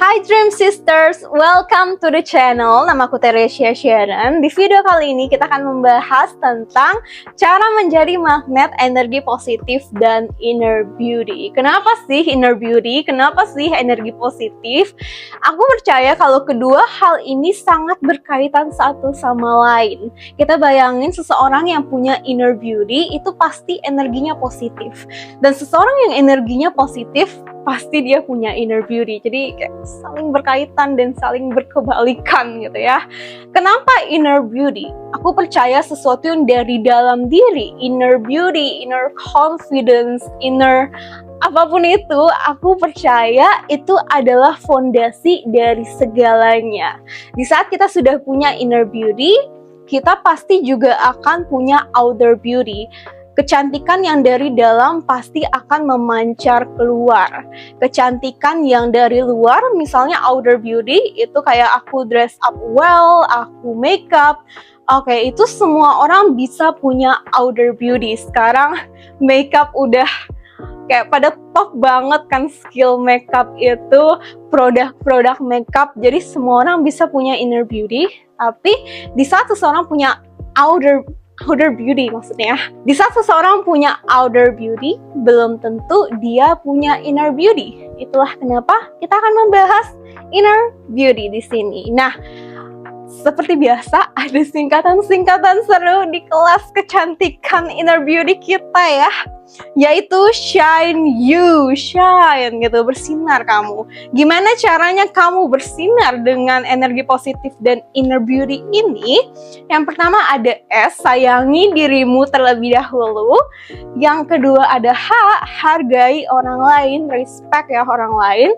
Hai Dream Sisters, welcome to the channel. Nama aku Teresia Sharon. Di video kali ini kita akan membahas tentang cara menjadi magnet energi positif dan inner beauty. Kenapa sih inner beauty? Kenapa sih energi positif? Aku percaya kalau kedua hal ini sangat berkaitan satu sama lain. Kita bayangin seseorang yang punya inner beauty itu pasti energinya positif. Dan seseorang yang energinya positif pasti dia punya inner beauty. Jadi kayak saling berkaitan dan saling berkebalikan gitu ya. Kenapa inner beauty? Aku percaya sesuatu yang dari dalam diri, inner beauty, inner confidence, inner apapun itu, aku percaya itu adalah fondasi dari segalanya. Di saat kita sudah punya inner beauty, kita pasti juga akan punya outer beauty. Kecantikan yang dari dalam pasti akan memancar keluar. Kecantikan yang dari luar, misalnya outer beauty, itu kayak aku dress up well, aku makeup. Oke, itu semua orang bisa punya outer beauty. Sekarang makeup udah kayak pada top banget kan skill makeup itu, produk-produk makeup. Jadi semua orang bisa punya inner beauty, tapi di saat seseorang punya outer beauty maksudnya. Di saat seseorang punya outer beauty, belum tentu dia punya inner beauty. Itulah kenapa kita akan membahas inner beauty di sini. Nah, seperti biasa ada singkatan-singkatan seru di kelas kecantikan inner beauty kita ya. Yaitu shine you, shine gitu, bersinar kamu. Gimana caranya kamu bersinar dengan energi positif dan inner beauty ini? Yang pertama ada S, sayangi dirimu terlebih dahulu. Yang kedua ada H, hargai orang lain, respect ya orang lain.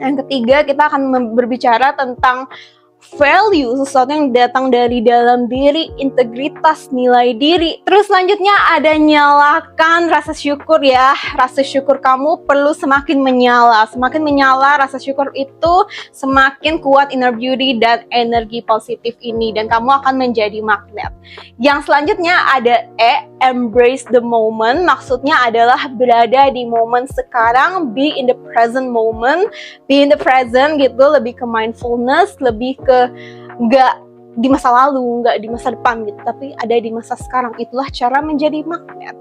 Yang ketiga kita akan berbicara tentang value, sesuatu yang datang dari dalam diri, integritas, nilai diri. Terus selanjutnya ada nyalakan rasa syukur ya. Rasa syukur kamu perlu semakin menyala. Semakin menyala rasa syukur itu, semakin kuat inner beauty dan energi positif ini, dan kamu akan menjadi magnet. Yang selanjutnya ada E, embrace the moment. Maksudnya adalah berada di momen sekarang, be in the present moment, be in the present gitu, lebih ke mindfulness, lebih ke nggak di masa lalu, nggak di masa depan gitu, tapi ada di masa sekarang. Itulah cara menjadi magnet.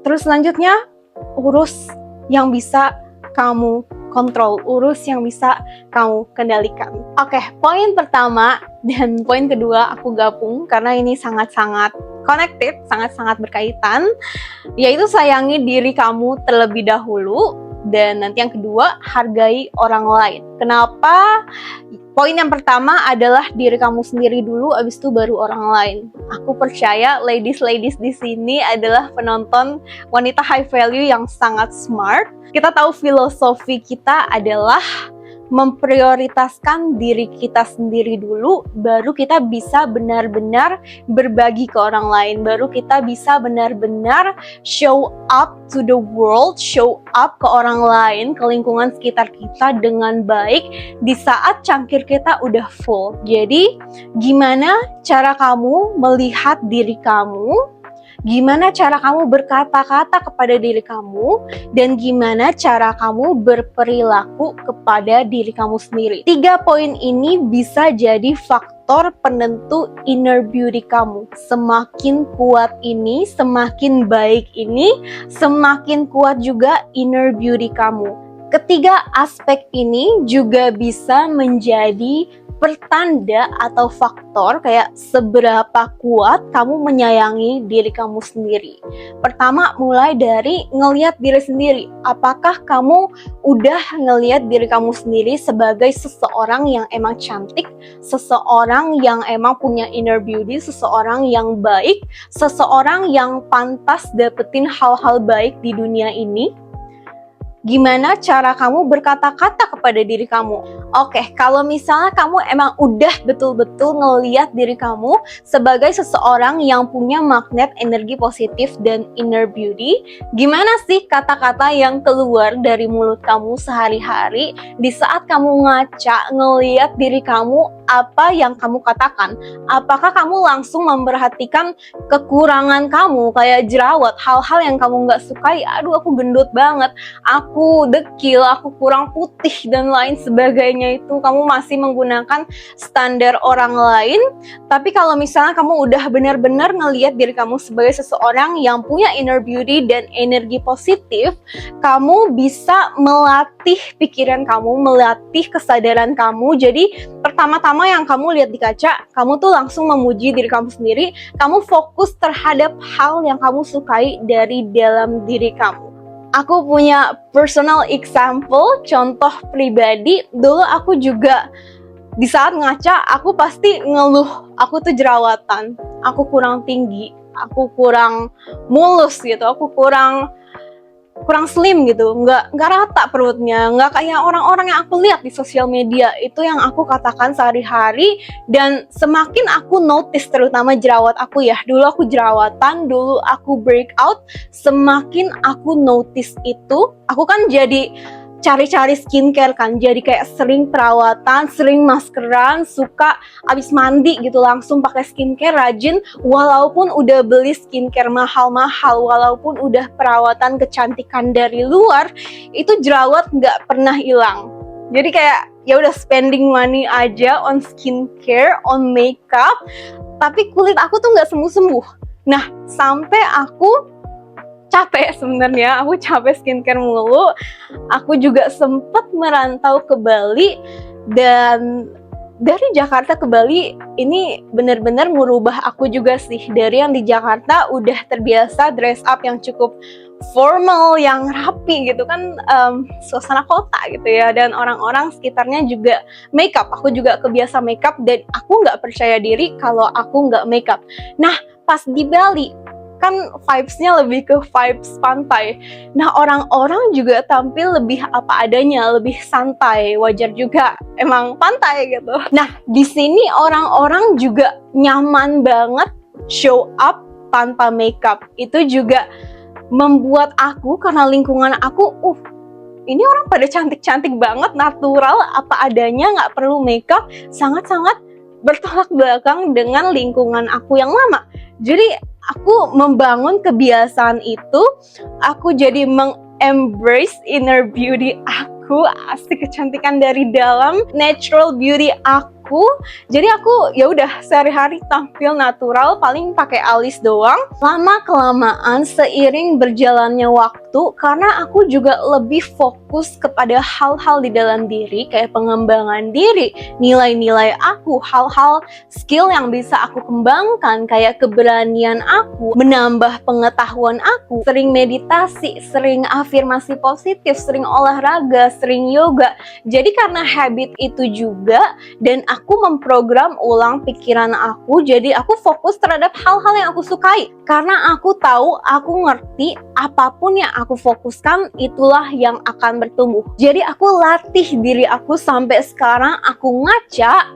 Terus selanjutnya, urus yang bisa kamu kontrol, urus yang bisa kamu kendalikan. Oke, poin pertama dan poin kedua aku gabung karena ini sangat-sangat connected, sangat-sangat berkaitan, yaitu sayangi diri kamu terlebih dahulu, dan nanti yang kedua, hargai orang lain. Kenapa? Poin yang pertama adalah diri kamu sendiri dulu, abis itu baru orang lain. Aku percaya ladies di sini adalah penonton wanita high value yang sangat smart. Kita tahu filosofi kita adalah memprioritaskan diri kita sendiri dulu, baru kita bisa benar-benar berbagi ke orang lain, baru kita bisa benar-benar show up to the world, show up ke orang lain, ke lingkungan sekitar kita dengan baik di saat cangkir kita udah full. Jadi, gimana cara kamu melihat diri kamu? Gimana cara kamu berkata-kata kepada diri kamu, dan gimana cara kamu berperilaku kepada diri kamu sendiri. 3 poin ini bisa jadi faktor penentu inner beauty kamu. Semakin kuat ini, semakin baik ini, semakin kuat juga inner beauty kamu. Ketiga aspek ini juga bisa menjadi pertanda atau faktor kayak seberapa kuat kamu menyayangi diri kamu sendiri. Pertama, mulai dari ngelihat diri sendiri. Apakah kamu udah ngelihat diri kamu sendiri sebagai seseorang yang emang cantik, seseorang yang emang punya inner beauty, seseorang yang baik, seseorang yang pantas dapetin hal-hal baik di dunia ini? Gimana cara kamu berkata-kata kepada diri kamu? Oke, kalau misalnya kamu emang udah betul-betul ngeliat diri kamu sebagai seseorang yang punya magnet energi positif dan inner beauty, gimana sih kata-kata yang keluar dari mulut kamu sehari-hari di saat kamu ngaca ngeliat diri kamu apa yang kamu katakan. Apakah kamu langsung memperhatikan kekurangan kamu, kayak jerawat, hal-hal yang kamu nggak sukai, aduh aku gendut banget, aku dekil, aku kurang putih, dan lain sebagainya, itu kamu masih menggunakan standar orang lain. Tapi kalau misalnya kamu udah benar-benar ngelihat diri kamu sebagai seseorang yang punya inner beauty dan energi positif, kamu bisa melatih pikiran kamu, melatih kesadaran kamu. Jadi pertama-tama yang kamu lihat di kaca, kamu tuh langsung memuji diri kamu sendiri, kamu fokus terhadap hal yang kamu sukai dari dalam diri kamu. Aku punya personal example, contoh pribadi. Dulu aku juga di saat ngaca, aku pasti ngeluh, aku tuh jerawatan, aku kurang tinggi, aku kurang mulus gitu, aku kurang slim gitu, nggak rata perutnya, nggak kayak orang-orang yang aku lihat di sosial media. Itu yang aku katakan sehari-hari, dan semakin aku notice, terutama jerawat aku ya, dulu aku jerawatan, dulu aku breakout, semakin aku notice itu, aku kan jadi cari-cari skincare kan, jadi kayak sering perawatan, sering maskeran, suka abis mandi gitu langsung pakai skincare rajin, walaupun udah beli skincare mahal-mahal, walaupun udah perawatan kecantikan dari luar, itu jerawat nggak pernah hilang. Jadi kayak ya udah spending money aja on skincare, on makeup, tapi kulit aku tuh nggak sembuh-sembuh. Nah, sampai aku capek sebenarnya, aku capek skincare mulu. Aku juga sempat merantau ke Bali, dan dari Jakarta ke Bali ini benar-benar merubah aku juga sih. Dari yang di Jakarta udah terbiasa dress up yang cukup formal, yang rapi gitu kan, suasana kota gitu ya, dan orang-orang sekitarnya juga makeup. Aku juga kebiasa makeup, dan aku nggak percaya diri kalau aku nggak makeup. Nah, pas di Bali kan vibes-nya lebih ke vibes pantai. Nah, orang-orang juga tampil lebih apa adanya, lebih santai. Wajar juga, emang pantai gitu. Nah, di sini orang-orang juga nyaman banget show up tanpa makeup. Itu juga membuat aku, karena lingkungan aku, ini orang pada cantik-cantik banget, natural, apa adanya, nggak perlu makeup, sangat-sangat bertolak belakang dengan lingkungan aku yang lama. Jadi aku membangun kebiasaan itu, aku jadi embrace inner beauty aku, asik, kecantikan dari dalam, natural beauty aku. Jadi aku ya udah sehari-hari tampil natural, paling pakai alis doang. Lama kelamaan seiring berjalannya waktu, karena aku juga lebih fokus kepada hal-hal di dalam diri, kayak pengembangan diri, nilai-nilai aku, hal-hal skill yang bisa aku kembangkan, kayak keberanian aku, menambah pengetahuan aku, sering meditasi, sering afirmasi positif, sering olahraga, sering yoga. Jadi karena habit itu juga, dan aku memprogram ulang pikiran aku, jadi aku fokus terhadap hal-hal yang aku sukai. Karena aku tahu, aku ngerti, apapun yang aku fokuskan, itulah yang akan bertumbuh. Jadi aku latih diri aku sampai sekarang, aku ngaca,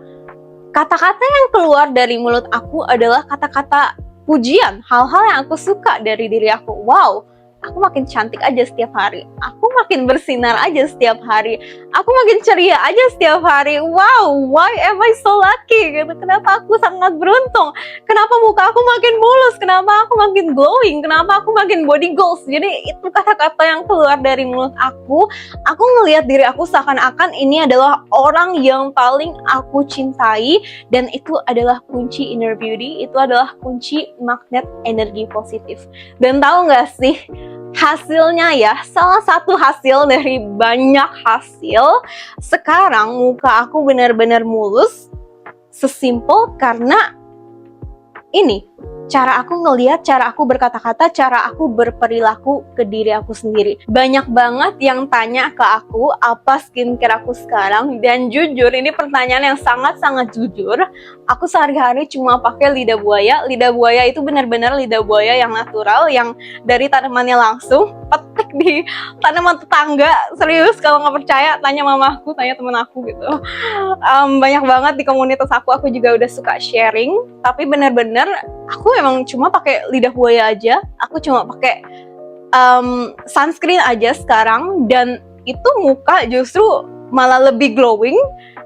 kata-kata yang keluar dari mulut aku adalah kata-kata pujian, hal-hal yang aku suka dari diri aku. Wow, aku makin cantik aja setiap hari, aku makin bersinar aja setiap hari, aku makin ceria aja setiap hari. Wow, why am I so lucky gitu? Kenapa aku sangat beruntung? Kenapa muka aku makin mulus? Kenapa aku makin glowing? Kenapa aku makin body goals? Jadi itu kata-kata yang keluar dari mulut aku. Aku ngelihat diri aku seakan-akan ini adalah orang yang paling aku cintai, dan itu adalah kunci inner beauty, itu adalah kunci magnet energi positif. Dan tahu nggak sih, hasilnya ya, salah satu hasil dari banyak hasil, sekarang muka aku benar-benar mulus, sesimpel karena ini, cara aku ngelihat, cara aku berkata-kata, cara aku berperilaku ke diri aku sendiri. Banyak banget yang tanya ke aku, apa skincare aku sekarang, dan jujur, ini pertanyaan yang sangat-sangat jujur. Aku sehari-hari cuma pakai lidah buaya. Lidah buaya itu benar-benar lidah buaya yang natural, yang dari tanamannya langsung, petik di tanaman tetangga. Serius, kalau nggak percaya, tanya mamaku, tanya temen aku gitu. Banyak banget di komunitas aku juga udah suka sharing, tapi benar-benar aku emang cuma pakai lidah buaya aja. Aku cuma pakai sunscreen aja sekarang, dan itu muka justru malah lebih glowing,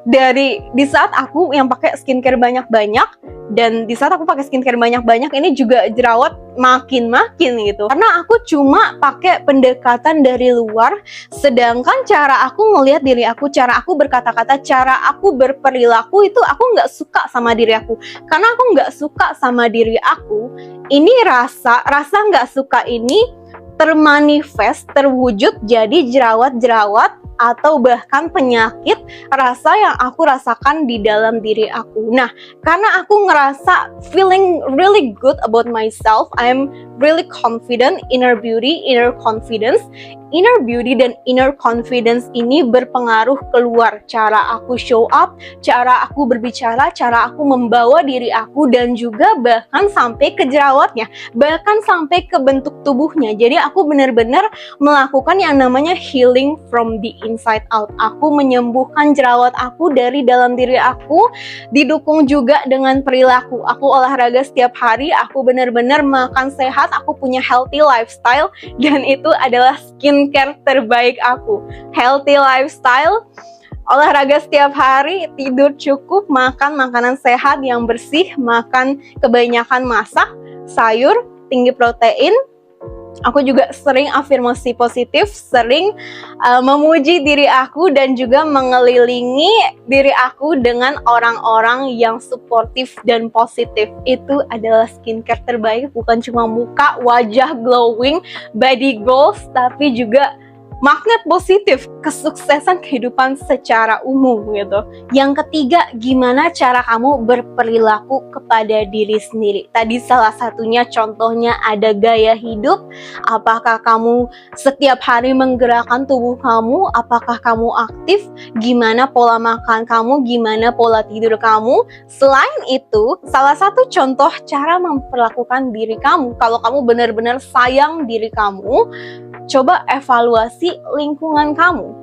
dari di saat aku yang pakai skincare banyak-banyak, dan di saat aku pakai skincare banyak-banyak ini juga jerawat makin-makin gitu. Karena aku cuma pakai pendekatan dari luar, sedangkan cara aku ngelihat diri aku, cara aku berkata-kata, cara aku berperilaku itu aku nggak suka sama diri aku. Karena aku nggak suka sama diri aku, ini rasa nggak suka ini termanifest, terwujud jadi jerawat-jerawat atau bahkan penyakit rasa yang aku rasakan di dalam diri aku. Nah, karena aku ngerasa feeling really good about myself, I'm really confident, inner beauty, inner confidence. Inner beauty dan inner confidence ini berpengaruh keluar, cara aku show up, cara aku berbicara, cara aku membawa diri aku, dan juga bahkan sampai ke jerawatnya, bahkan sampai ke bentuk tubuhnya. Jadi aku benar-benar melakukan yang namanya healing from the inside out. Aku menyembuhkan jerawat aku dari dalam diri aku, didukung juga dengan perilaku. Aku olahraga setiap hari, aku benar-benar makan sehat, aku punya healthy lifestyle, dan itu adalah skincare terbaik aku. Healthy lifestyle, olahraga setiap hari, tidur cukup, makan makanan sehat yang bersih, makan kebanyakan masak, sayur, tinggi protein. Aku juga sering afirmasi positif, sering memuji diri aku, dan juga mengelilingi diri aku dengan orang-orang yang suportif dan positif. Itu adalah skincare terbaik, bukan cuma muka, wajah glowing, body goals, tapi juga magnet positif, kesuksesan kehidupan secara umum gitu. Yang ketiga, gimana cara kamu berperilaku kepada diri sendiri. Tadi salah satunya contohnya ada gaya hidup. Apakah kamu setiap hari menggerakkan tubuh kamu? Apakah kamu aktif? Gimana pola makan kamu? Gimana pola tidur kamu? Selain itu, salah satu contoh cara memperlakukan diri kamu, kalau kamu benar-benar sayang diri kamu, coba evaluasi lingkungan kamu,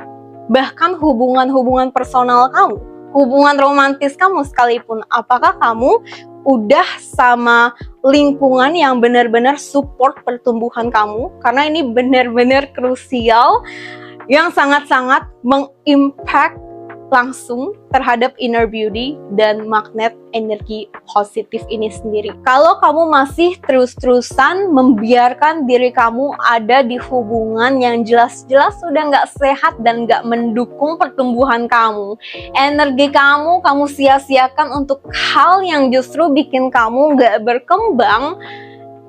bahkan hubungan-hubungan personal kamu, hubungan romantis kamu sekalipun. Apakah kamu udah sama lingkungan yang benar-benar support pertumbuhan kamu? Karena ini benar-benar krusial, yang sangat-sangat mengimpact langsung terhadap inner beauty dan magnet energi positif ini sendiri. Kalau kamu masih terus-terusan membiarkan diri kamu ada di hubungan yang jelas-jelas sudah nggak sehat dan nggak mendukung pertumbuhan kamu, energi kamu sia-siakan untuk hal yang justru bikin kamu nggak berkembang,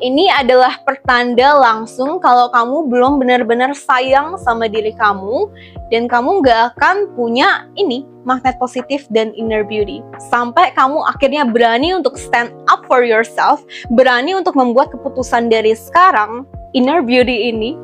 ini adalah pertanda langsung kalau kamu belum benar-benar sayang sama diri kamu, dan kamu gak akan punya ini, magnet positif dan inner beauty. Sampai kamu akhirnya berani untuk stand up for yourself, berani untuk membuat keputusan dari sekarang, inner beauty ini,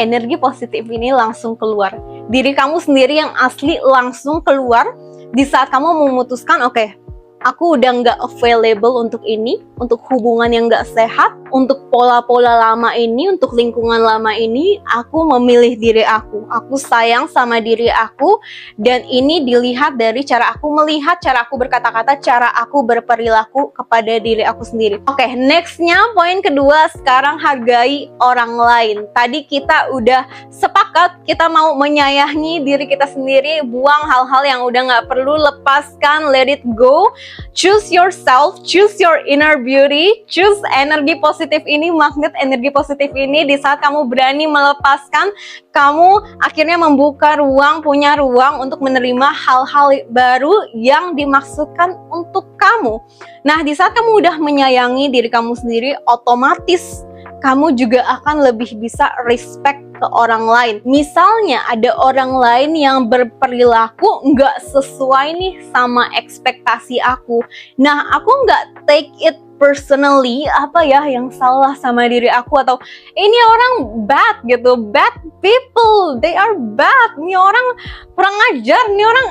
energi positif ini langsung keluar. Diri kamu sendiri yang asli langsung keluar di saat kamu memutuskan, oke, aku udah nggak available untuk ini, untuk hubungan yang nggak sehat, untuk pola-pola lama ini, untuk lingkungan lama ini. Aku memilih diri aku. Aku sayang sama diri aku, dan ini dilihat dari cara aku melihat, cara aku berkata-kata, cara aku berperilaku kepada diri aku sendiri. Oke, nextnya poin kedua, sekarang hargai orang lain. Tadi kita udah sepakat, kita mau menyayangi diri kita sendiri, buang hal-hal yang udah nggak perlu, lepaskan, let it go. Choose yourself, choose your inner beauty, choose energi positif ini, magnet energi positif ini. Di saat kamu berani melepaskan, kamu akhirnya membuka ruang, punya ruang untuk menerima hal-hal baru yang dimaksudkan untuk kamu. Nah, di saat kamu udah menyayangi diri kamu sendiri, otomatis kamu juga akan lebih bisa respect ke orang lain. Misalnya ada orang lain yang berperilaku nggak sesuai nih sama ekspektasi aku. Nah, aku nggak take it personally, apa ya yang salah sama diri aku, atau ini orang bad gitu, bad people, they are bad, ini orang kurang ajar, ini orang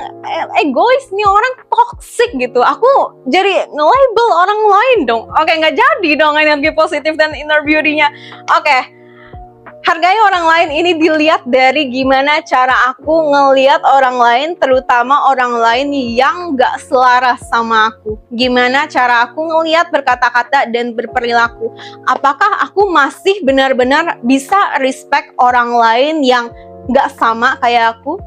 egois, ini orang toxic gitu. Aku jadi nge-label orang lain dong. Oke, nggak jadi dong energi positif dan inner beauty-nya. Oke. Hargai orang lain ini dilihat dari gimana cara aku ngelihat orang lain, terutama orang lain yang gak selaras sama aku. Gimana cara aku ngelihat, berkata-kata, dan berperilaku. Apakah aku masih benar-benar bisa respect orang lain yang gak sama kayak aku?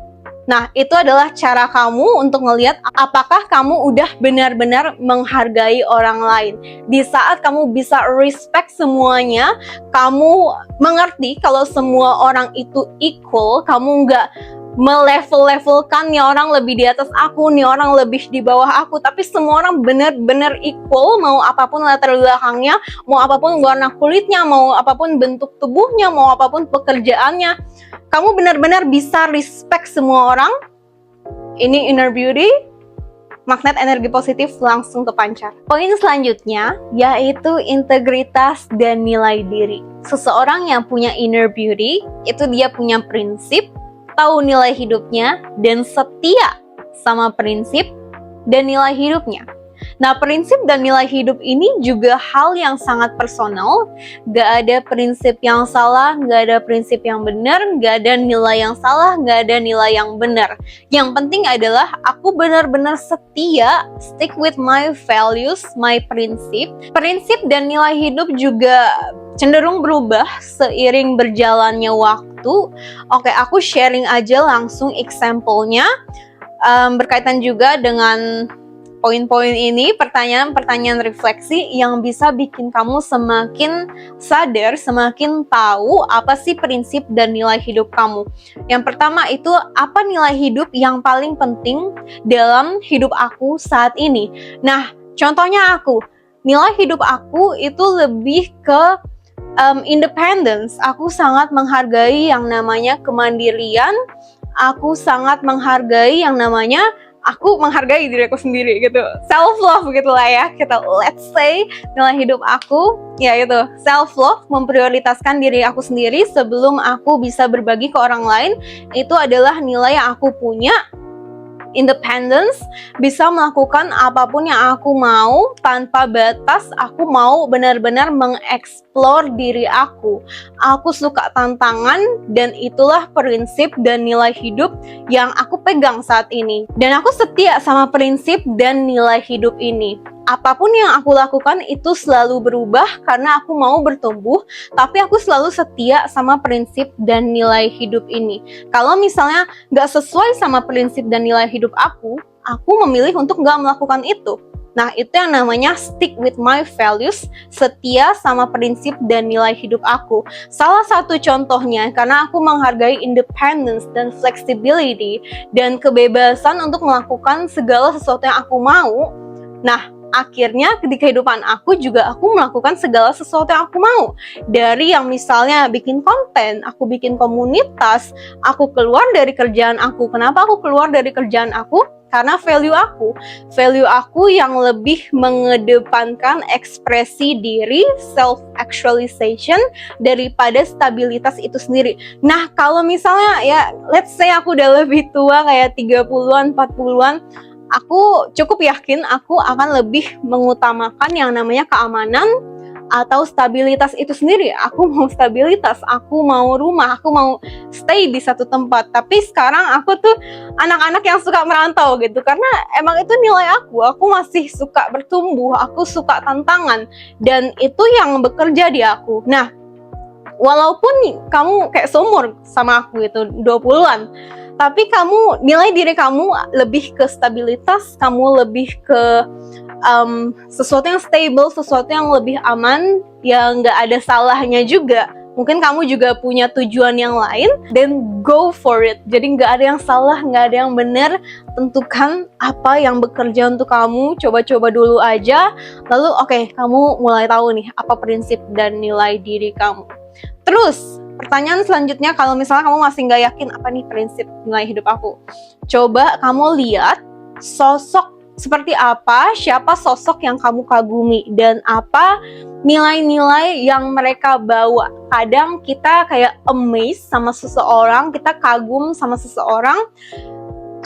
Nah, itu adalah cara kamu untuk ngelihat apakah kamu udah benar-benar menghargai orang lain. Di saat kamu bisa respect semuanya, kamu mengerti kalau semua orang itu equal, kamu nggak melevel-levelkan nih orang lebih di atas aku, nih orang lebih di bawah aku, tapi semua orang benar-benar equal, mau apapun latar belakangnya, mau apapun warna kulitnya, mau apapun bentuk tubuhnya, mau apapun pekerjaannya, kamu benar-benar bisa respect semua orang. Ini inner beauty, magnet energi positif langsung kepancar. Poin selanjutnya yaitu integritas dan nilai diri. Seseorang yang punya inner beauty itu dia punya prinsip, tahu nilai hidupnya, dan setia sama prinsip dan nilai hidupnya. Nah, prinsip dan nilai hidup ini juga hal yang sangat personal. Gak ada prinsip yang salah, gak ada prinsip yang benar, gak ada nilai yang salah, gak ada nilai yang benar. Yang penting adalah aku benar-benar setia, stick with my values, my prinsip. Prinsip dan nilai hidup juga cenderung berubah seiring berjalannya waktu. Oke, aku sharing aja langsung example-nya, berkaitan juga dengan poin-poin ini, pertanyaan-pertanyaan refleksi yang bisa bikin kamu semakin sadar, semakin tahu apa sih prinsip dan nilai hidup kamu. Yang pertama itu, apa nilai hidup yang paling penting dalam hidup aku saat ini? Nah, contohnya aku, nilai hidup aku itu lebih ke independence. Aku sangat menghargai yang namanya kemandirian. Aku sangat menghargai yang namanya aku menghargai diri aku sendiri gitu, self love gitulah ya, kita let's say nilai hidup aku ya itu self love, memprioritaskan diri aku sendiri sebelum aku bisa berbagi ke orang lain. Itu adalah nilai yang aku punya. Independence, bisa melakukan apapun yang aku mau tanpa batas. Aku mau benar-benar mengeksplor diri aku. Aku suka tantangan, dan itulah prinsip dan nilai hidup yang aku pegang saat ini. Dan aku setia sama prinsip dan nilai hidup ini. Apapun yang aku lakukan itu selalu berubah karena aku mau bertumbuh, tapi aku selalu setia sama prinsip dan nilai hidup ini. Kalau misalnya nggak sesuai sama prinsip dan nilai hidup aku memilih untuk nggak melakukan itu. Nah, itu yang namanya stick with my values, setia sama prinsip dan nilai hidup aku. Salah satu contohnya, karena aku menghargai independence dan flexibility dan kebebasan untuk melakukan segala sesuatu yang aku mau. Nah, akhirnya di kehidupan aku juga aku melakukan segala sesuatu yang aku mau. Dari yang misalnya bikin konten, aku bikin komunitas, aku keluar dari kerjaan aku. Kenapa aku keluar dari kerjaan aku? Karena value aku yang lebih mengedepankan ekspresi diri, self-actualization, daripada stabilitas itu sendiri. Nah, kalau misalnya ya, let's say aku udah lebih tua kayak 30-an, 40-an, aku cukup yakin aku akan lebih mengutamakan yang namanya keamanan atau stabilitas itu sendiri. Aku mau stabilitas, aku mau rumah, aku mau stay di satu tempat. Tapi sekarang aku tuh anak-anak yang suka merantau gitu, karena emang itu nilai aku masih suka bertumbuh, aku suka tantangan, dan itu yang bekerja di aku. Nah, walaupun kamu kayak seumur sama aku itu 20-an, tapi kamu nilai diri kamu lebih ke stabilitas, kamu lebih ke sesuatu yang stable, sesuatu yang lebih aman, yang nggak ada salahnya juga. Mungkin kamu juga punya tujuan yang lain, then go for it. Jadi nggak ada yang salah, nggak ada yang benar. Tentukan apa yang bekerja untuk kamu, coba-coba dulu aja. Lalu oke, kamu mulai tahu nih apa prinsip dan nilai diri kamu. Terus, pertanyaan selanjutnya, kalau misalnya kamu masih nggak yakin apa nih prinsip nilai hidup aku, coba kamu lihat sosok seperti apa, siapa sosok yang kamu kagumi, dan apa nilai-nilai yang mereka bawa. Kadang kita kayak amazed sama seseorang, kita kagum sama seseorang,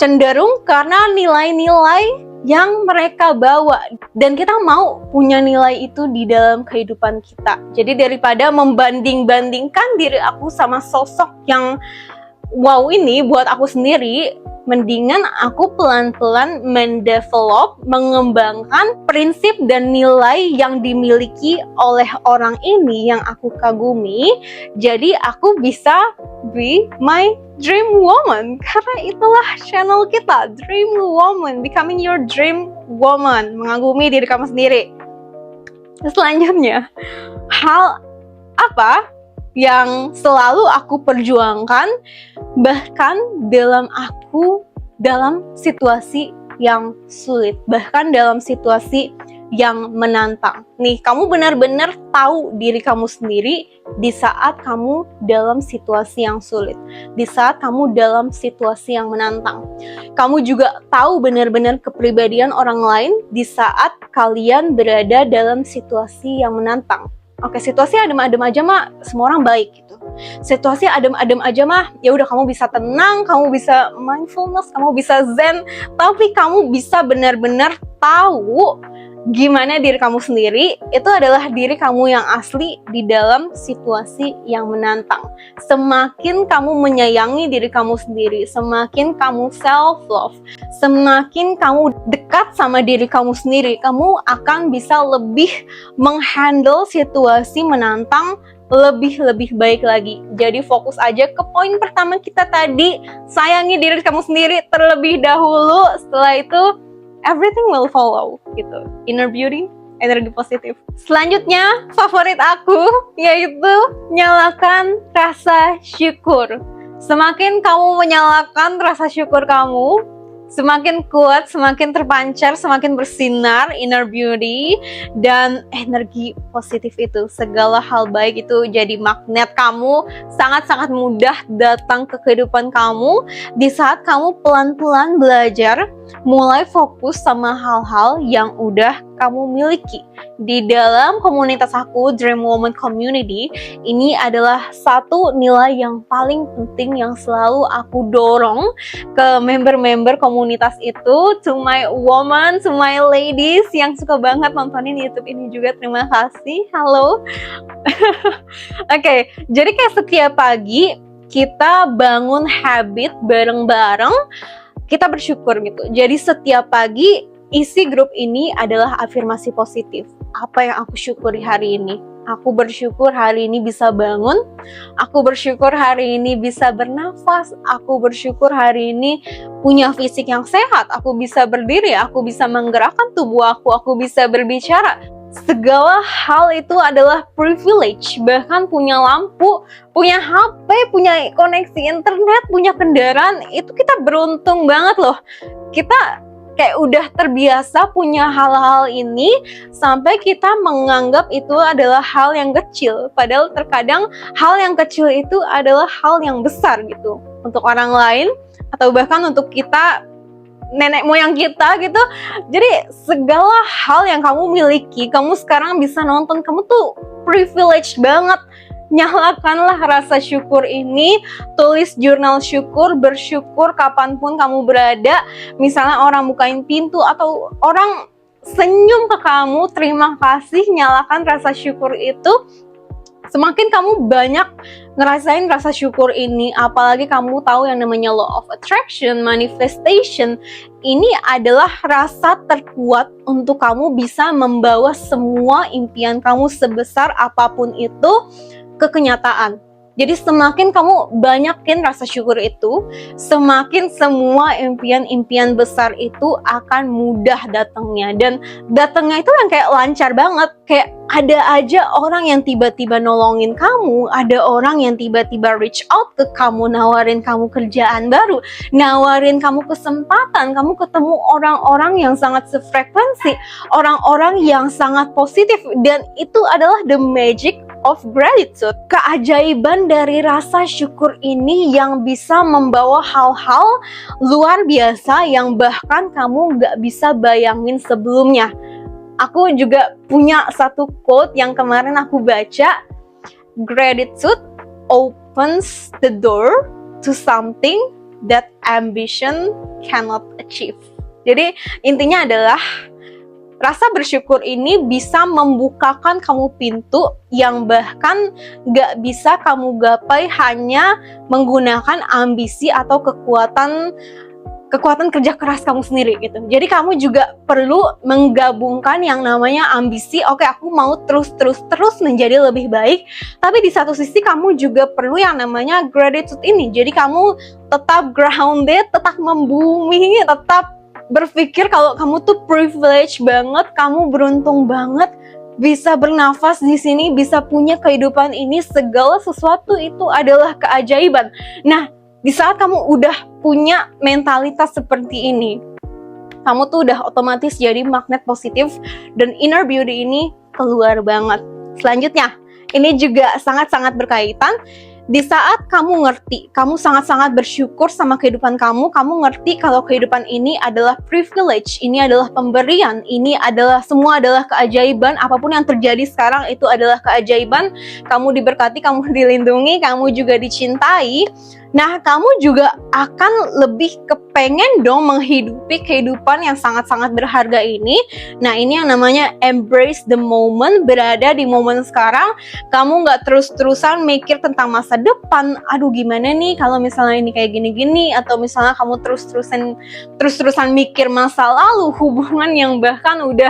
cenderung karena nilai-nilai yang mereka bawa, dan kita mau punya nilai itu di dalam kehidupan kita. Jadi daripada membanding-bandingkan diri aku sama sosok yang wow ini buat aku sendiri, mendingan aku pelan-pelan mendevelop, mengembangkan prinsip dan nilai yang dimiliki oleh orang ini yang aku kagumi. Jadi aku bisa be my dream woman, karena itulah channel kita, Dream Woman, becoming your dream woman, mengagumi diri kamu sendiri. Selanjutnya, hal apa yang selalu aku perjuangkan bahkan dalam situasi yang sulit, bahkan dalam situasi yang menantang. Nih, kamu benar-benar tahu diri kamu sendiri di saat kamu dalam situasi yang sulit, di saat kamu dalam situasi yang menantang. Kamu juga tahu benar-benar kepribadian orang lain di saat kalian berada dalam situasi yang menantang. Oke, situasi adem-adem aja mah semua orang baik gitu. Situasi adem-adem aja mah ya udah, kamu bisa tenang, kamu bisa mindfulness, kamu bisa zen, tapi kamu bisa benar-benar tahu gimana diri kamu sendiri itu adalah diri kamu yang asli di dalam situasi yang menantang. Semakin kamu menyayangi diri kamu sendiri, semakin kamu self love, semakin kamu dekat sama diri kamu sendiri, kamu akan bisa lebih menghandle situasi menantang lebih baik lagi. Jadi fokus aja ke poin pertama kita tadi, sayangi diri kamu sendiri terlebih dahulu, setelah itu everything will follow gitu. Inner beauty, energi positif. Selanjutnya, favorit aku yaitu nyalakan rasa syukur. Semakin kamu menyalakan rasa syukur kamu, semakin kuat, semakin terpancar, semakin bersinar inner beauty dan energi positif itu. Segala hal baik itu jadi magnet kamu, sangat-sangat mudah datang ke kehidupan kamu di saat kamu pelan-pelan belajar mulai fokus sama hal-hal yang udah kamu miliki. Di dalam komunitas aku, Dream Woman Community, ini adalah satu nilai yang paling penting yang selalu aku dorong ke member-member komunitas itu. To my woman, to my ladies yang suka banget nontonin YouTube ini juga, terima kasih. Halo. Oke, jadi kayak setiap pagi kita bangun habit bareng-bareng, kita bersyukur gitu. Jadi setiap pagi isi grup ini adalah afirmasi positif. Apa yang aku syukuri hari ini? Aku bersyukur hari ini bisa bangun. Aku bersyukur hari ini bisa bernafas. Aku bersyukur hari ini punya fisik yang sehat. Aku bisa berdiri. Aku bisa menggerakkan tubuh aku. Aku bisa berbicara. Segala hal itu adalah privilege. Bahkan punya lampu, punya HP, punya koneksi internet, punya kendaraan, itu kita beruntung banget loh. Kita kayak udah terbiasa punya hal-hal ini sampai kita menganggap itu adalah hal yang kecil. Padahal terkadang hal yang kecil itu adalah hal yang besar gitu untuk orang lain atau bahkan untuk kita, nenek moyang kita gitu. Jadi segala hal yang kamu miliki, kamu sekarang bisa nonton, kamu tuh privilege banget. Nyalakanlah rasa syukur ini, tulis jurnal syukur, bersyukur kapanpun kamu berada. Misalnya orang bukain pintu atau orang senyum ke kamu, terima kasih, nyalakan rasa syukur itu. Semakin kamu banyak ngerasain rasa syukur ini, apalagi kamu tahu yang namanya law of attraction, manifestation, ini adalah rasa terkuat untuk kamu bisa membawa semua impian kamu sebesar apapun itu ke kenyataan. Jadi semakin kamu banyakin rasa syukur itu, semakin semua impian-impian besar itu akan mudah datangnya. Dan datangnya itu yang kayak lancar banget. Kayak ada aja orang yang tiba-tiba nolongin kamu, ada orang yang tiba-tiba reach out ke kamu, nawarin kamu kerjaan baru, nawarin kamu kesempatan, kamu ketemu orang-orang yang sangat sefrekuensi, orang-orang yang sangat positif. Dan itu adalah the magic of gratitude. Keajaiban dari rasa syukur ini yang bisa membawa hal-hal luar biasa yang bahkan kamu gak bisa bayangin sebelumnya. Aku juga punya satu quote yang kemarin aku baca. Gratitude opens the door to something that ambition cannot achieve. Jadi intinya adalah rasa bersyukur ini bisa membukakan kamu pintu yang bahkan gak bisa kamu gapai hanya menggunakan ambisi atau kekuatan kekuatan kerja keras kamu sendiri gitu. Jadi kamu juga perlu menggabungkan yang namanya ambisi. Oke, aku mau terus menjadi lebih baik. Tapi di satu sisi kamu juga perlu yang namanya gratitude ini. Jadi kamu tetap grounded, tetap membumi, tetap berpikir kalau kamu tuh privilege banget, kamu beruntung banget bisa bernafas di sini, bisa punya kehidupan ini, segala sesuatu itu adalah keajaiban. Nah, di saat kamu udah punya mentalitas seperti ini, kamu tuh udah otomatis jadi magnet positif dan inner beauty ini keluar banget. Selanjutnya, ini juga sangat-sangat berkaitan. Di saat kamu ngerti, kamu sangat-sangat bersyukur sama kehidupan kamu ngerti kalau kehidupan ini adalah privilege, ini adalah pemberian, ini adalah semua adalah keajaiban, apapun yang terjadi sekarang itu adalah keajaiban, kamu diberkati, kamu dilindungi, kamu juga dicintai. Nah, kamu juga akan lebih kepengen dong menghidupi kehidupan yang sangat-sangat berharga ini. Nah, ini yang namanya embrace the moment, berada di momen sekarang. Kamu nggak terus-terusan mikir tentang masa depan. Aduh, gimana nih kalau misalnya ini kayak gini-gini, atau misalnya kamu terus-terusan mikir masa lalu, hubungan yang bahkan udah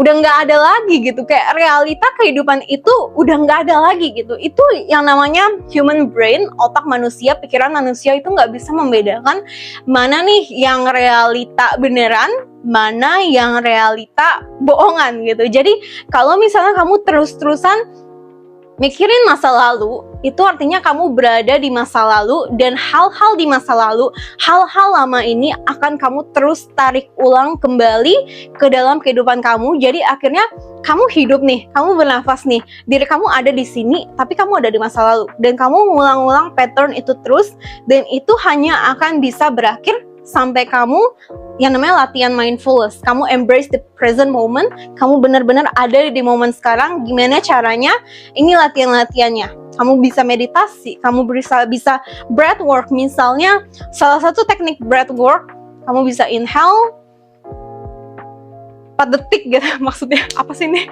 nggak ada lagi gitu. Kayak realita kehidupan itu udah nggak ada lagi gitu. Itu yang namanya human brain, otak manusia, pikiran manusia itu nggak bisa membedakan mana nih yang realita beneran, mana yang realita bohongan gitu. Jadi kalau misalnya kamu terus-terusan mikirin masa lalu, itu artinya kamu berada di masa lalu, dan hal-hal di masa lalu, hal-hal lama ini akan kamu terus tarik ulang kembali ke dalam kehidupan kamu. Jadi akhirnya kamu hidup nih, kamu bernafas nih, diri kamu ada di sini, tapi kamu ada di masa lalu, dan kamu ngulang-ulang pattern itu terus, dan itu hanya akan bisa berakhir sampai kamu yang namanya latihan mindfulness. Kamu embrace the present moment, kamu benar-benar ada di momen sekarang. Gimana caranya? Ini latihan-latihannya. Kamu bisa meditasi, kamu bisa breathwork. Misalnya salah satu teknik breathwork, kamu bisa inhale 4 detik gitu. Maksudnya apa sih ini?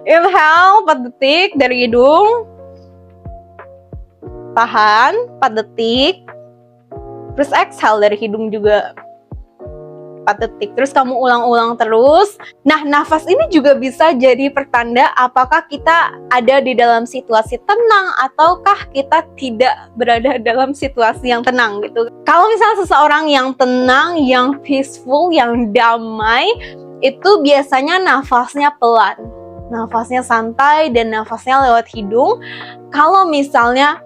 Inhale 4 detik dari hidung, tahan 4 detik, terus exhale dari hidung juga 4 detik. Terus kamu ulang-ulang terus. Nah, nafas ini juga bisa jadi pertanda apakah kita ada di dalam situasi tenang ataukah kita tidak berada dalam situasi yang tenang gitu. Kalau misalnya seseorang yang tenang, yang peaceful, yang damai, itu biasanya nafasnya pelan, nafasnya santai, dan nafasnya lewat hidung. Kalau misalnya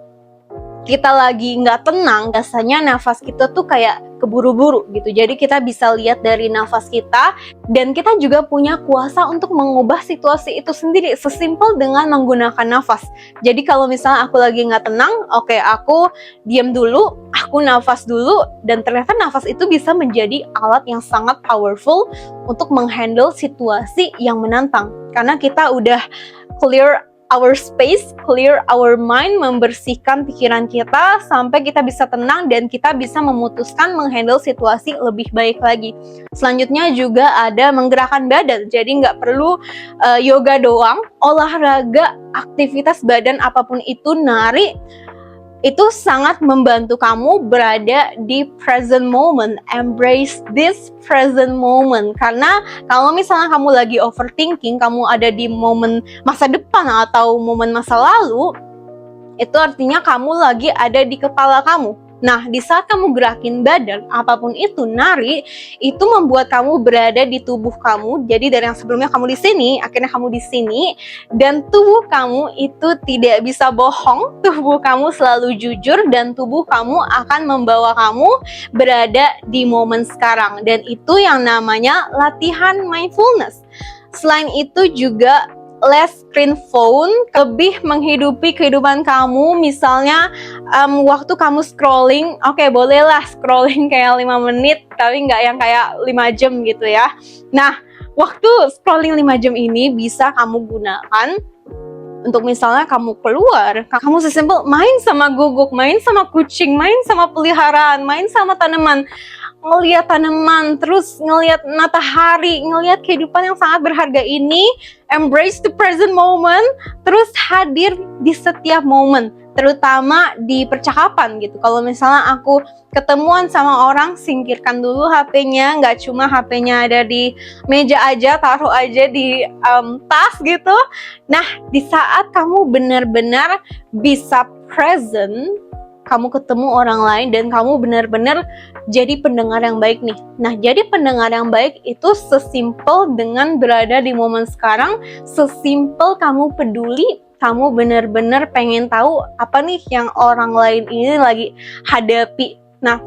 kita lagi nggak tenang, biasanya nafas kita tuh kayak keburu-buru gitu. Jadi kita bisa lihat dari nafas kita, dan kita juga punya kuasa untuk mengubah situasi itu sendiri, sesimpel dengan menggunakan nafas. Jadi kalau misalnya aku lagi nggak tenang, oke, aku diam dulu, aku nafas dulu, dan ternyata nafas itu bisa menjadi alat yang sangat powerful untuk menghandle situasi yang menantang. Karena kita udah clear our space, clear our mind, membersihkan pikiran kita sampai kita bisa tenang dan kita bisa memutuskan menghandle situasi lebih baik lagi. Selanjutnya juga ada menggerakkan badan. Jadi nggak perlu yoga doang, olahraga, aktivitas badan apapun itu, nari, itu sangat membantu kamu berada di present moment. Embrace this present moment. Karena kalau misalnya kamu lagi overthinking, kamu ada di momen masa depan atau momen masa lalu, itu artinya kamu lagi ada di kepala kamu. Nah, di saat kamu gerakin badan, apapun itu, nari, itu membuat kamu berada di tubuh kamu. Jadi dari yang sebelumnya kamu di sini, akhirnya kamu di sini, dan tubuh kamu itu tidak bisa bohong. Tubuh kamu selalu jujur, dan tubuh kamu akan membawa kamu berada di momen sekarang. Dan itu yang namanya latihan mindfulness. Selain itu juga less screen phone, lebih menghidupi kehidupan kamu. Misalnya waktu kamu scrolling, oke, bolehlah scrolling kayak 5 menit, tapi nggak yang kayak 5 jam gitu ya. Nah, waktu scrolling 5 jam ini bisa kamu gunakan untuk misalnya kamu keluar, kamu sesimpel main sama guguk, main sama kucing, main sama peliharaan, main sama tanaman, ngelihat tanaman, terus ngelihat matahari, ngelihat kehidupan yang sangat berharga ini. Embrace the present moment, terus hadir di setiap momen. terutama di percakapan gitu. Kalau misalnya aku ketemuan sama orang, singkirkan dulu HP-nya, nggak cuma HP-nya ada di meja aja, taruh aja di tas gitu. Nah, di saat kamu benar-benar bisa present, kamu ketemu orang lain dan kamu benar-benar jadi pendengar yang baik nih. Nah, jadi pendengar yang baik itu sesimpel dengan berada di momen sekarang, sesimpel kamu peduli, kamu benar-benar pengen tahu apa nih yang orang lain ini lagi hadapi. Nah,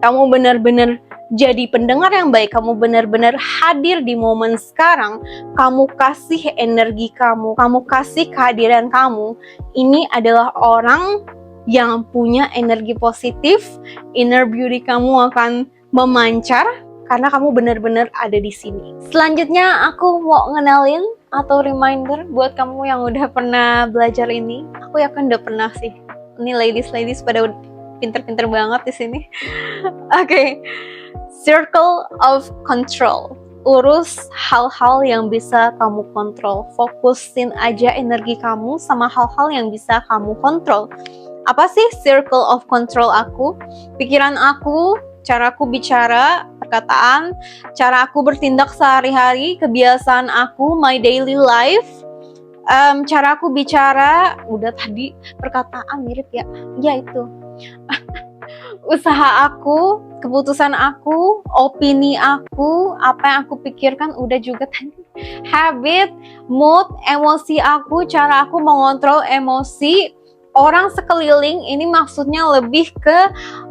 kamu benar-benar jadi pendengar yang baik, kamu benar-benar hadir di momen sekarang, kamu kasih energi kamu kasih kehadiran kamu. Ini adalah orang yang punya energi positif, inner beauty kamu akan memancar karena kamu benar-benar ada di sini. Selanjutnya aku mau ngenalin atau reminder buat kamu yang udah pernah belajar ini. Aku yakin udah pernah sih. Ini ladies pada pinter-pinter banget di sini. Oke. Circle of control. Urus hal-hal yang bisa kamu kontrol. Fokusin aja energi kamu sama hal-hal yang bisa kamu kontrol. Apa sih circle of control aku? Pikiran aku, cara aku bicara, perkataan, cara aku bertindak sehari-hari, kebiasaan aku, my daily life, cara aku bicara, udah tadi perkataan mirip ya? Ya itu. Usaha aku, keputusan aku, opini aku, apa yang aku pikirkan udah juga tadi. Habit, mood, emosi aku, cara aku mengontrol emosi, orang sekeliling, ini maksudnya lebih ke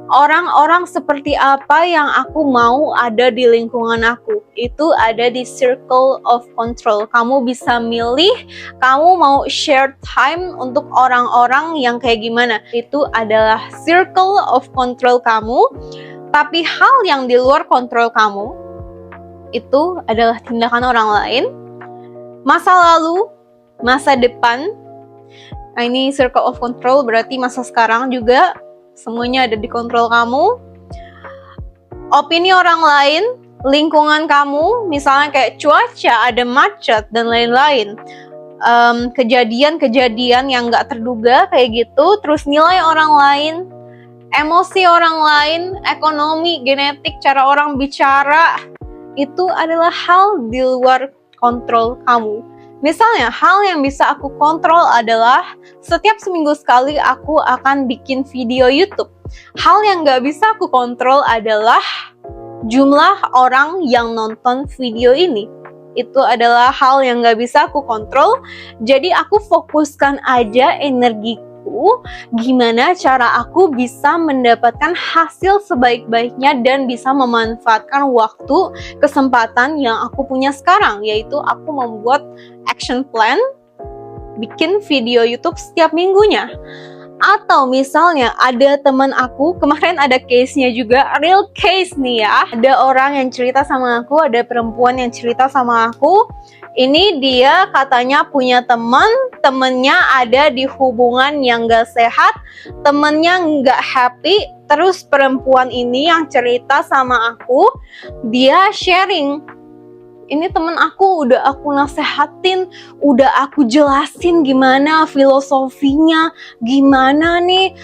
orang-orang seperti apa yang aku mau ada di lingkungan aku. Itu ada di circle of control. Kamu bisa milih, kamu mau share time untuk orang-orang yang kayak gimana. Itu adalah circle of control kamu. Tapi hal yang di luar kontrol kamu, itu adalah tindakan orang lain, masa lalu, masa depan. Nah, ini circle of control berarti masa sekarang juga semuanya ada di kontrol kamu. Opini orang lain, lingkungan kamu, misalnya kayak cuaca, ada macet dan lain-lain. Kejadian-kejadian yang nggak terduga kayak gitu. Terus nilai orang lain, emosi orang lain, ekonomi, genetik, cara orang bicara, itu adalah hal di luar kontrol kamu. Misalnya, hal yang bisa aku kontrol adalah setiap seminggu sekali aku akan bikin video YouTube. Hal yang gak bisa aku kontrol adalah jumlah orang yang nonton video ini. Itu adalah hal yang gak bisa aku kontrol. Jadi aku fokuskan aja energiku, gimana cara aku bisa mendapatkan hasil sebaik-baiknya dan bisa memanfaatkan waktu, kesempatan yang aku punya sekarang, yaitu aku membuat action plan, bikin video YouTube setiap minggunya. Atau misalnya ada teman aku, kemarin ada case-nya juga, real case nih ya. Ada orang yang cerita sama aku, ada perempuan yang cerita sama aku. Ini dia katanya punya temennya ada di hubungan yang gak sehat, temennya gak happy. Terus perempuan ini yang cerita sama aku, dia sharing, ini temen aku udah aku nasehatin, udah aku jelasin gimana filosofinya, gimana nih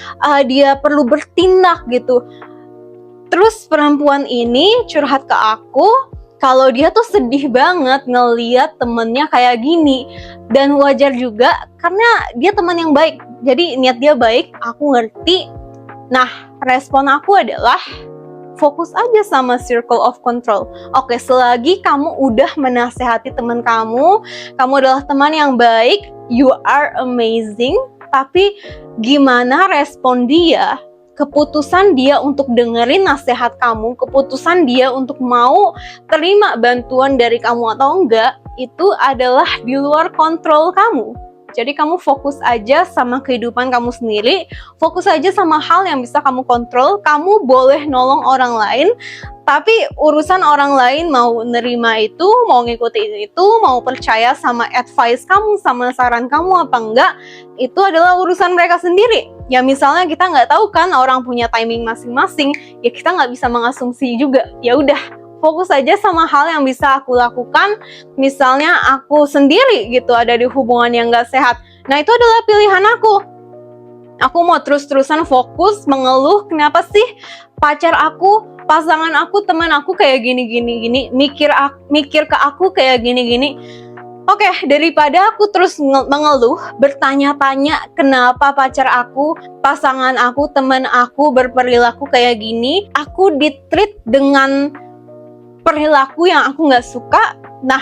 dia perlu bertindak gitu. Terus perempuan ini curhat ke aku, kalau dia tuh sedih banget ngeliat temennya kayak gini. Dan wajar juga, karena dia teman yang baik. Jadi niat dia baik, aku ngerti. Nah, respon aku adalah, fokus aja sama circle of control. Oke, selagi kamu udah menasehati teman kamu adalah teman yang baik, you are amazing. Tapi gimana respon dia? Keputusan dia untuk dengerin nasihat kamu, keputusan dia untuk mau terima bantuan dari kamu atau enggak, itu adalah di luar kontrol kamu. Jadi kamu fokus aja sama kehidupan kamu sendiri, fokus aja sama hal yang bisa kamu kontrol. Kamu boleh nolong orang lain, tapi urusan orang lain mau nerima itu, mau ngikutin itu, mau percaya sama advice kamu, sama saran kamu apa enggak, itu adalah urusan mereka sendiri. Ya misalnya kita nggak tahu kan orang punya timing masing-masing, ya kita nggak bisa mengasumsi juga. Ya udah, fokus aja sama hal yang bisa aku lakukan. Misalnya aku sendiri gitu ada di hubungan yang gak sehat, nah itu adalah pilihan aku. Aku mau terus-terusan fokus mengeluh, kenapa sih pacar aku, pasangan aku, teman aku kayak gini, mikir ke aku kayak gini. Oke, daripada aku terus mengeluh, bertanya-tanya kenapa pacar aku, pasangan aku, teman aku berperilaku kayak gini, aku di-treat dengan perilaku yang aku nggak suka. Nah,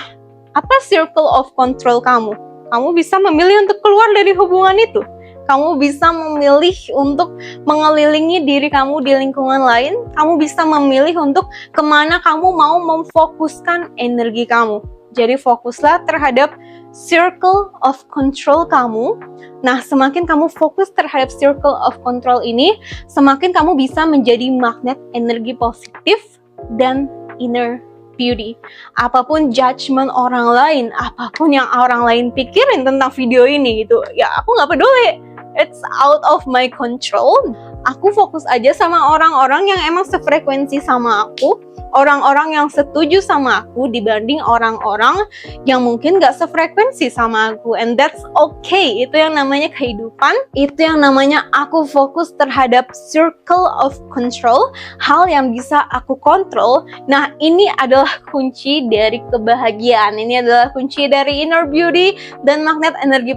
apa circle of control kamu? Kamu bisa memilih untuk keluar dari hubungan itu. Kamu bisa memilih untuk mengelilingi diri kamu di lingkungan lain. Kamu bisa memilih untuk kemana kamu mau memfokuskan energi kamu. Jadi fokuslah terhadap circle of control kamu. Nah, semakin kamu fokus terhadap circle of control ini, semakin kamu bisa menjadi magnet energi positif dan inner beauty. Apapun judgment orang lain, apapun yang orang lain pikirin tentang video ini gitu, ya aku nggak peduli. It's out of my control. Aku fokus aja sama orang-orang yang emang sefrekuensi sama aku, orang-orang yang setuju sama aku dibanding orang-orang yang mungkin gak sefrekuensi sama aku. And that's okay. Itu yang namanya kehidupan. Itu yang namanya aku fokus terhadap circle of control, hal yang bisa aku kontrol. Nah, ini adalah kunci dari kebahagiaan. Ini adalah kunci dari inner beauty dan magnet energi